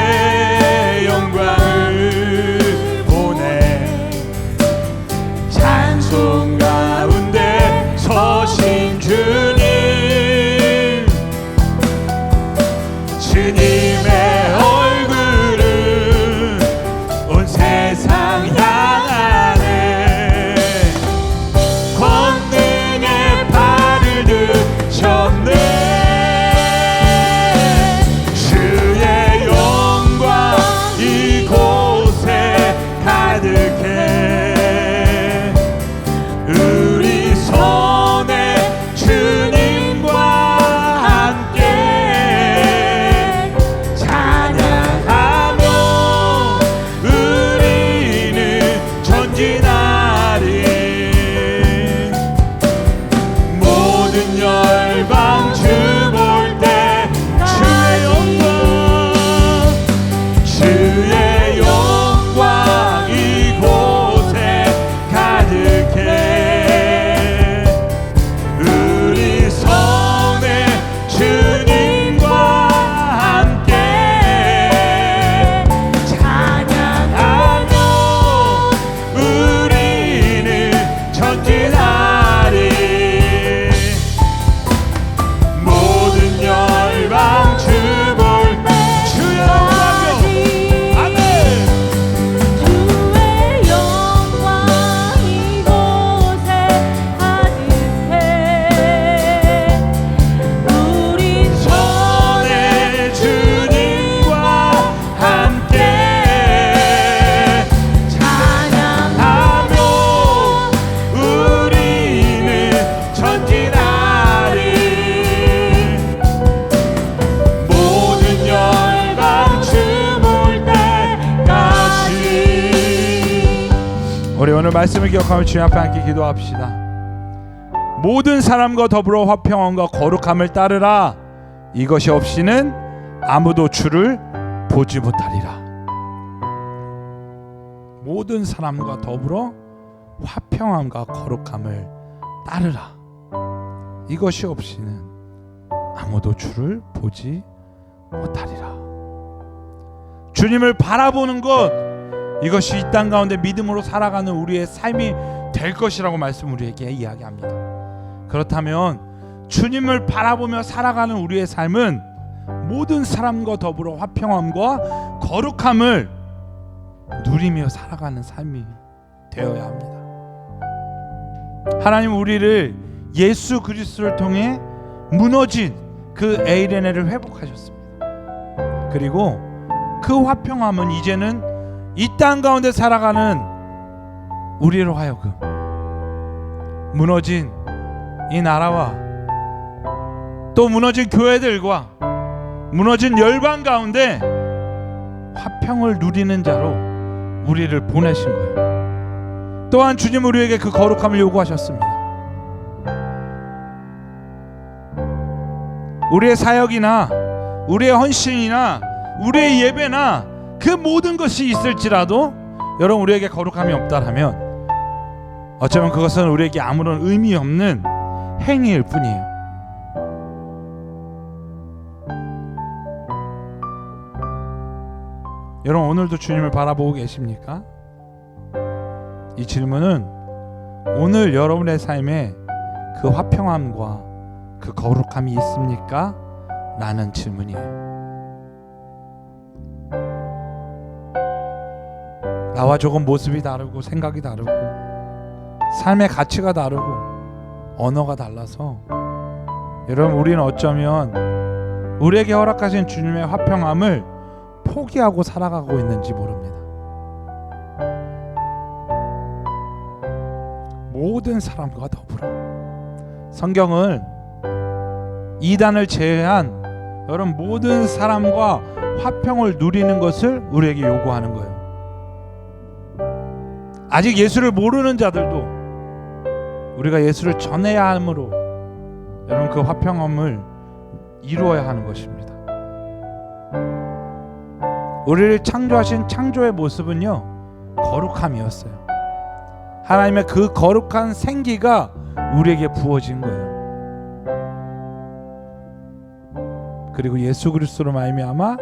우리 오늘 말씀을 기억하며 주님 앞에 함께 기도합시다. 모든 사람과 더불어 화평함과 거룩함을 따르라. 이것이 없이는 아무도 주를 보지 못하리라. 모든 사람과 더불어 화평함과 거룩함을 따르라. 이것이 없이는 아무도 주를 보지 못하리라. 주님을 바라보는 것, 이것이 이 땅 가운데 믿음으로 살아가는 우리의 삶이 될 것이라고 말씀 우리에게 이야기합니다. 그렇다면 주님을 바라보며 살아가는 우리의 삶은 모든 사람과 더불어 화평함과 거룩함을 누리며 살아가는 삶이 되어야 합니다. 하나님 우리를 예수 그리스도를 통해 무너진 그 에이레네를 회복하셨습니다. 그리고 그 화평함은 이제는 이 땅 가운데 살아가는 우리로 하여금 무너진 이 나라와 또 무너진 교회들과 무너진 열방 가운데 화평을 누리는 자로 우리를 보내신 거예요. 또한 주님 우리에게 그 거룩함을 요구하셨습니다. 우리의 사역이나 우리의 헌신이나 우리의 예배나 그 모든 것이 있을지라도 여러분 우리에게 거룩함이 없다라면 어쩌면 그것은 우리에게 아무런 의미 없는 행위일 뿐이에요. 여러분 오늘도 주님을 바라보고 계십니까? 이 질문은 오늘 여러분의 삶에 그 화평함과 그 거룩함이 있습니까? 라는 질문이에요. 나와 조금 모습이 다르고 생각이 다르고 삶의 가치가 다르고 언어가 달라서 여러분 우리는 어쩌면 우리에게 허락하신 주님의 화평함을 포기하고 살아가고 있는지 모릅니다. 모든 사람과 더불어 성경은 이단을 제외한 여러분 모든 사람과 화평을 누리는 것을 우리에게 요구하는 거예요. 아직 예수를 모르는 자들도 우리가 예수를 전해야 하므로 여러분 그 화평함을 이루어야 하는 것입니다. 우리를 창조하신 창조의 모습은요 거룩함이었어요. 하나님의 그 거룩한 생기가 우리에게 부어진 거예요. 그리고 예수 그리스도로 말미암아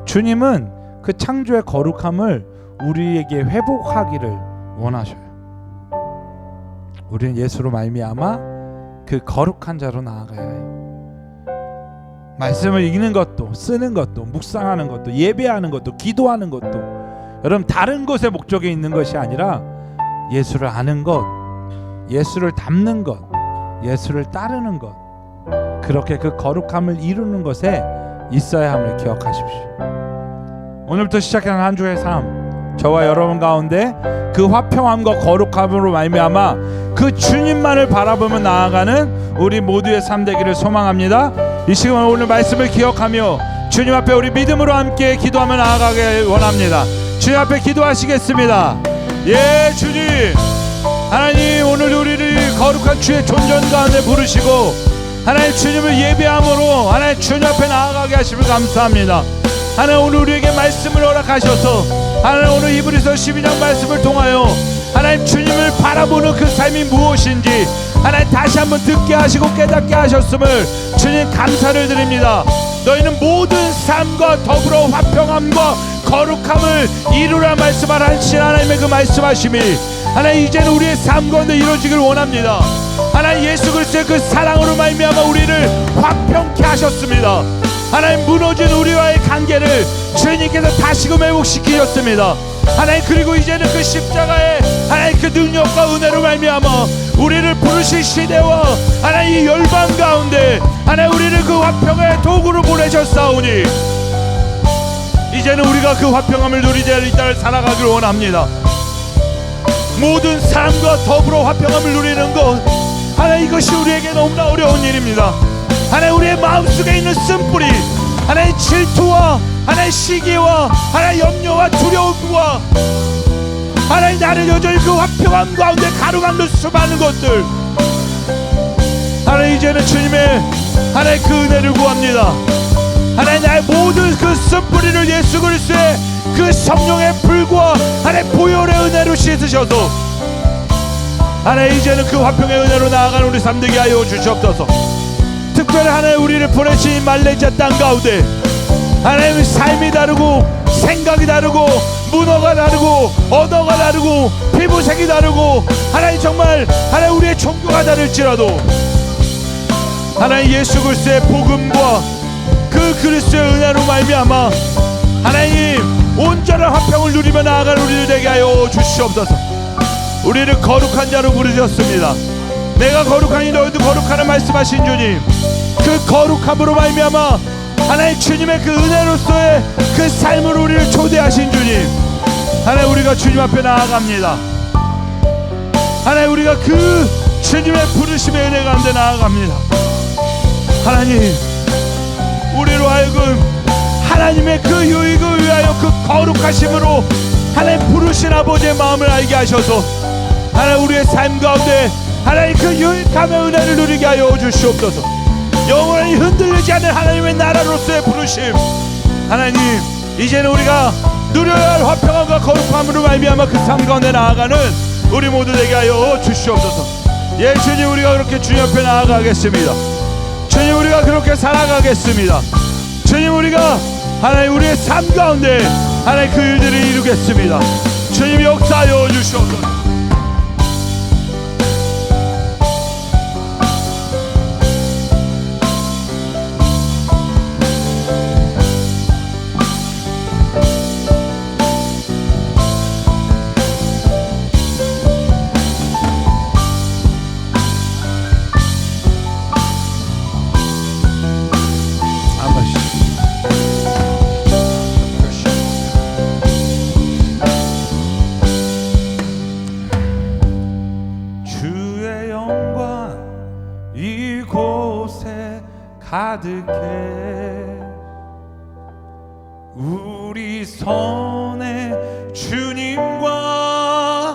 주님은 그 창조의 거룩함을 우리에게 회복하기를 원하셔요. 우리는 예수로 말미암아 그 거룩한 자로 나아가야 해요. 말씀을 읽는 것도 쓰는 것도 묵상하는 것도 예배하는 것도 기도하는 것도 여러분 다른 것에 목적이 있는 것이 아니라 예수를 아는 것, 예수를 닮는 것, 예수를 따르는 것, 그렇게 그 거룩함을 이루는 것에 있어야 함을 기억하십시오. 오늘부터 시작하는 한 주의 삶, 저와 여러분 가운데 그 화평함과 거룩함으로 말미암아 그 주님만을 바라보며 나아가는 우리 모두의 삶 되기를 소망합니다. 이 시간 오늘 말씀을 기억하며 주님 앞에 우리 믿음으로 함께 기도하며 나아가길 원합니다. 주님 앞에 기도하시겠습니다. 예, 주님 하나님 오늘 우리를 거룩한 주의 존전 가운데 부르시고 하나님 주님을 예배함으로 하나님 주님 앞에 나아가게 하심을 감사합니다. 하나님 오늘 우리에게 말씀을 허락하셔서 하나님 오늘 히브리서 12장 말씀을 통하여 하나님 주님을 바라보는 그 삶이 무엇인지 하나님 다시 한번 듣게 하시고 깨닫게 하셨음을 주님 감사를 드립니다. 너희는 모든 삶과 더불어 화평함과 거룩함을 이루라 말씀하신 하나님의 그 말씀하심이 하나님 이제는 우리의 삶 가운데 이루어지길 원합니다. 하나님 예수 그리스도의 그 사랑으로 말미암아 우리를 화평케 하셨습니다. 하나님 무너진 우리와의 관계를 주님께서 다시금 회복시키셨습니다. 하나님 그리고 이제는 그 십자가의 하나님 그 능력과 은혜로 말미암아 우리를 부르실 시대와 하나님 이 열방 가운데 하나님 우리를 그 화평의 도구로 보내셨사오니 이제는 우리가 그 화평함을 누리자 이 땅을 살아가기를 원합니다. 모든 사람과 더불어 화평함을 누리는 것 하나님 이것이 우리에게 너무나 어려운 일입니다. 하나님 우리의 마음속에 있는 쓴뿌리 하나님 질투와 하나님 시기와 하나님 염려와 두려움과 하나님, 나는 여전히 그 화평함 가운데 가로막는 수많은 것들, 하나님 이제는 주님의 하나님 그 은혜를 구합니다. 하나님, 나의 모든 그 쓴뿌리를 예수 그리스도의 그 성령의 불과 하나님 보혈의 은혜로 씻으셔서 하나님 이제는 그 화평의 은혜로 나아가는 우리 삶 되게 하여 주시옵소서. 특별히 하나님 우리를 보내신 말레이시아 땅 가운데 하나님 삶이 다르고 생각이 다르고 문화가 다르고 언어가 다르고 피부색이 다르고 하나님 정말 하나님 우리의 종교가 다를지라도 하나님 예수 그리스도의 복음과 그 그리스도의 은혜로 말미암아 하나님 온전한 화평을 누리며 나아가는 우리들 되게 하여 주시옵소서. 우리를 거룩한 자로 부르셨습니다. 내가 거룩하니 너희도 거룩하라 말씀하신 주님, 그 거룩함으로 말미암아 하나님 주님의 그 은혜로서의 그 삶으로 우리를 초대하신 주님, 하나님 우리가 주님 앞에 나아갑니다. 하나님 우리가 그 주님의 부르심의 은혜 가운데 나아갑니다. 하나님 우리로 하여금 하나님의 그 유익을 위하여 그 거룩하심으로 하나님 부르신 아버지의 마음을 알게 하셔서 하나님 우리의 삶 가운데 하나님 그 유익함의 은혜를 누리게 하여 주시옵소서. 영원히 흔들리지 않는 하나님의 나라로서의 부르심, 하나님 이제는 우리가 누려야 할 화평함과 거룩함으로 말미암아 그 삶 가운데 나아가는 우리 모두 되게 하여 주시옵소서. 예 주님, 우리가 그렇게 주님 앞에 나아가겠습니다. 주님, 우리가 그렇게 살아가겠습니다. 주님, 우리가 하나님 우리의 삶 가운데 하나님 그 일들을 이루겠습니다. 주님 역사하여 주시옵소서. 가득해 우리 손에 주님과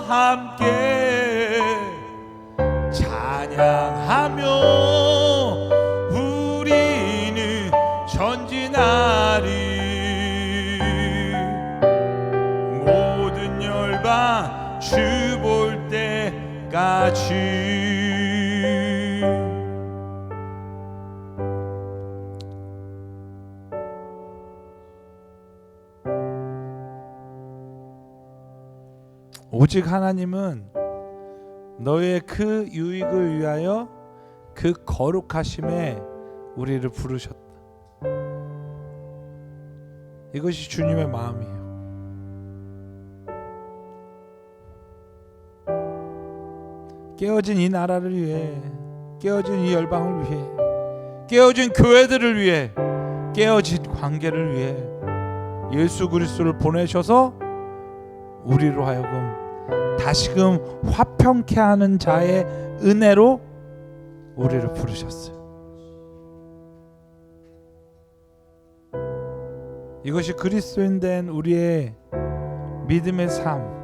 함께 찬양하며 우리는 전진하리. 모든 열방 주 볼 때까지. 오직 하나님은 너의 그 유익을 위하여 그 거룩하심에 우리를 부르셨다. 이것이 주님의 마음이에요. 깨어진 이 나라를 위해, 깨어진 이 열방을 위해, 깨어진 교회들을 위해, 깨어진 관계를 위해 예수 그리스도를 보내셔서 우리로 하여금 다시금 화평케 하는 자의 은혜로 우리를 부르셨어요. 이것이 그리스도인 된 우리의 믿음의 삶,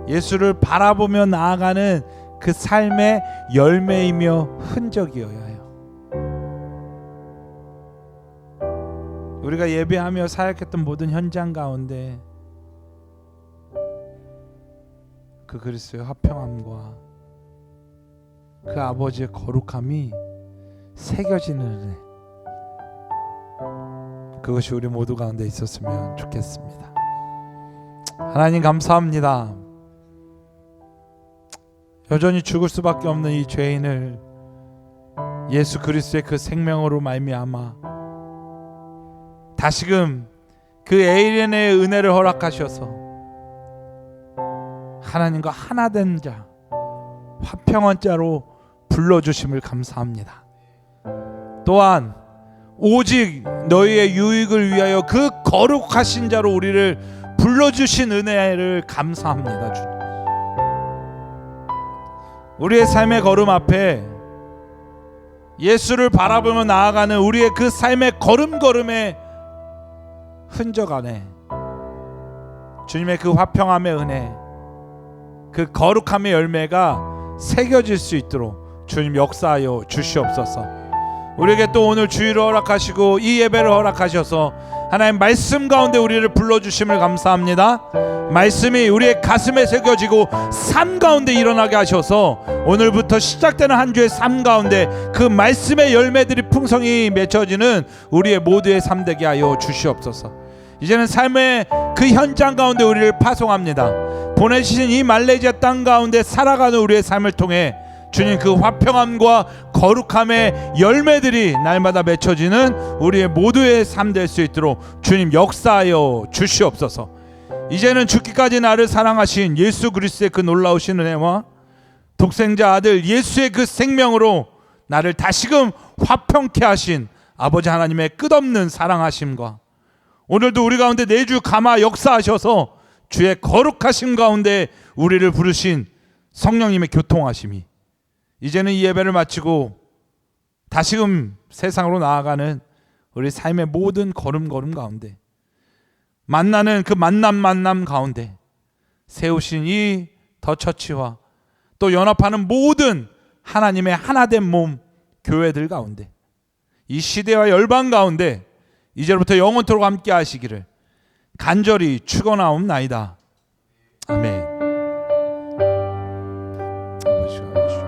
예수를 바라보며 나아가는 그 삶의 열매이며 흔적이어야 해요. 우리가 예배하며 사역했던 모든 현장 가운데 그 그리스도의 화평함과 그 아버지의 거룩함이 새겨지는 은혜, 그것이 우리 모두 가운데 있었으면 좋겠습니다. 하나님 감사합니다. 여전히 죽을 수밖에 없는 이 죄인을 예수 그리스도의 그 생명으로 말미암아 다시금 그 에이렌의 은혜를 허락하셔서 하나님과 하나 된 자, 화평한 자로 불러주심을 감사합니다. 또한 오직 너희의 유익을 위하여 그 거룩하신 자로 우리를 불러주신 은혜를 감사합니다. 주님, 우리의 삶의 걸음 앞에 예수를 바라보며 나아가는 우리의 그 삶의 걸음걸음의 흔적 안에 주님의 그 화평함의 은혜, 그 거룩함의 열매가 새겨질 수 있도록 주님 역사하여 주시옵소서. 우리에게 또 오늘 주일을 허락하시고 이 예배를 허락하셔서 하나님 말씀 가운데 우리를 불러주심을 감사합니다. 말씀이 우리의 가슴에 새겨지고 삶 가운데 일어나게 하셔서 오늘부터 시작되는 한 주의 삶 가운데 그 말씀의 열매들이 풍성히 맺혀지는 우리의 모두의 삶 되게 하여 주시옵소서. 이제는 삶의 그 현장 가운데 우리를 파송합니다. 보내주신 이 말레이시아 땅 가운데 살아가는 우리의 삶을 통해 주님 그 화평함과 거룩함의 열매들이 날마다 맺혀지는 우리의 모두의 삶 될 수 있도록 주님 역사하여 주시옵소서. 이제는 죽기까지 나를 사랑하신 예수 그리스도의 그 놀라우신 은혜와 독생자 아들 예수의 그 생명으로 나를 다시금 화평케 하신 아버지 하나님의 끝없는 사랑하심과 오늘도 우리 가운데 내주 감화 역사하셔서 주의 거룩하심 가운데 우리를 부르신 성령님의 교통하심이 이제는 이 예배를 마치고 다시금 세상으로 나아가는 우리 삶의 모든 걸음 가운데 만나는 그 만남 가운데 세우신 이 더 처치와 또 연합하는 모든 하나님의 하나된 몸 교회들 가운데 이 시대와 열방 가운데 이제부터 영원토록 함께 하시기를 간절히 축원하옵나이다. 아멘. 아버지가